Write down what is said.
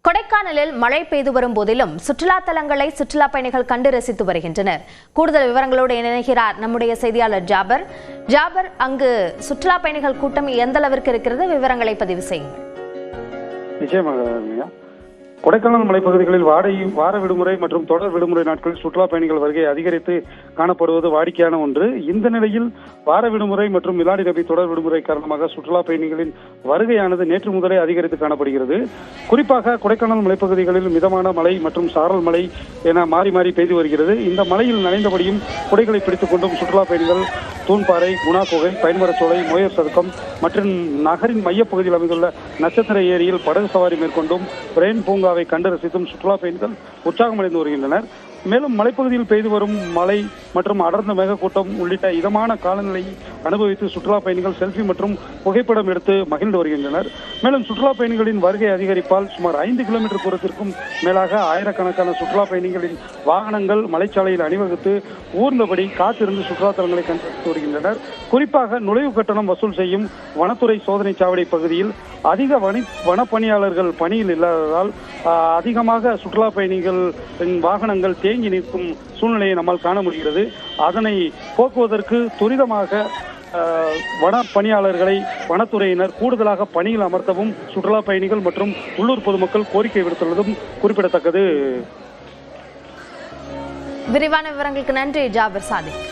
கொடைக்கானலில் மழை பெய்து வரும் போதிலும் சுற்றுலா தலங்களை சுற்றுலா பயணிகள் கண்டு ரசித்து வருகின்றனர். கூடுதல் விவரங்களோடு இணைகிறார் நம்முடைய செய்தியாளர் ஜாபர். அங்கு சுற்றுலா பயணிகள் கூட்டம் எந்த அளவிற்கு இருக்கிறது, விவரங்களை பதிவு செய்யுங்கள். நிச்சயமாக கொடைக்கானல் மலைப்பகுதிகளில் வார விடுமுறை மற்றும் தொடர் விடுமுறை நாட்களில் சுற்றுலா பயணிகள் வருகை அதிகரித்து காணப்படுவது வாடிக்கையான ஒன்று. இந்த நிலையில் வார விடுமுறை மற்றும் மிலாடி நபி தொடர் விடுமுறை காரணமாக சுற்றுலா பயணிகளின் வருகையானது நேற்று முதலே அதிகரித்து காணப்படுகிறது. குறிப்பாக கொடைக்கானல் மலைப்பகுதிகளில் மிதமான மழை மற்றும் சாரல் மழை என மாறி மாறி பெய்து வருகிறது. இந்த மழையில் நனைந்தபடியும் குடைகளை பிடித்துக் கொண்டும் சுற்றுலா பயணிகள் தூண்பாறை, குணா குகை, பயன்மரச்சோலை, மோயர் சதுக்கம் மற்றும் நகரின் மையப்பகுதியில் அமைந்துள்ள நட்சத்திர ஏரியில் படகு சவாரி மேற்கொண்டும் ரெயின் பூங்காவை கண்டு ரசித்தும் சுற்றுலா பயணிகள் உற்சாகமடைந்து வருகின்றனர். மேலும் மலைப்பகுதியில் பெய்து வரும் மழை மற்றும் அடர்ந்த மேகக்கூட்டம் உள்ளிட்ட இதமான காலநிலையை அனுபவித்து சுற்றுலா பயணிகள் செல்ஃபி மற்றும் புகைப்படம் எடுத்து மகிழ்ந்து வருகின்றனர். மேலும் சுற்றுலா பயணிகளின் வருகை அதிகரிப்பால் சுமார் 5 கிலோமீட்டர் தூரத்திற்கும் மேலாக ஆயிரக்கணக்கான சுற்றுலா பயணிகளின் வாகனங்கள் மலைச்சாலையில் அணிவகுத்து ஊர்ந்தபடி காத்திருந்து சுற்றுலா தலங்களை கண்டு வருகின்றனர். குறிப்பாக நுழைவு கட்டணம் வசூல் செய்யும் வனத்துறை சோதனை சாவடி பகுதியில் அதிக வனப்பணியாளர்கள் பணியில் இல்லாததால் அதிகமாக சுற்றுலா பயணிகளின் வாகனங்கள் தேங்கி நிற்கும் சூழ்நிலையை நம்மால் காண முடிகிறது. அதனை போக்குவதற்கு துரிதமாக வன பணியாளர்களை வனத்துறையினர் கூடுதலாக பணியில் அமர்த்தவும் சுற்றுலா பயணிகள் மற்றும் உள்ளூர் பொதுமக்கள் கோரிக்கை விடுத்துள்ளதும் குறிப்பிடத்தக்கது. விரிவான விவரங்களுக்கு நன்றி ஜாபர் சாதிக்.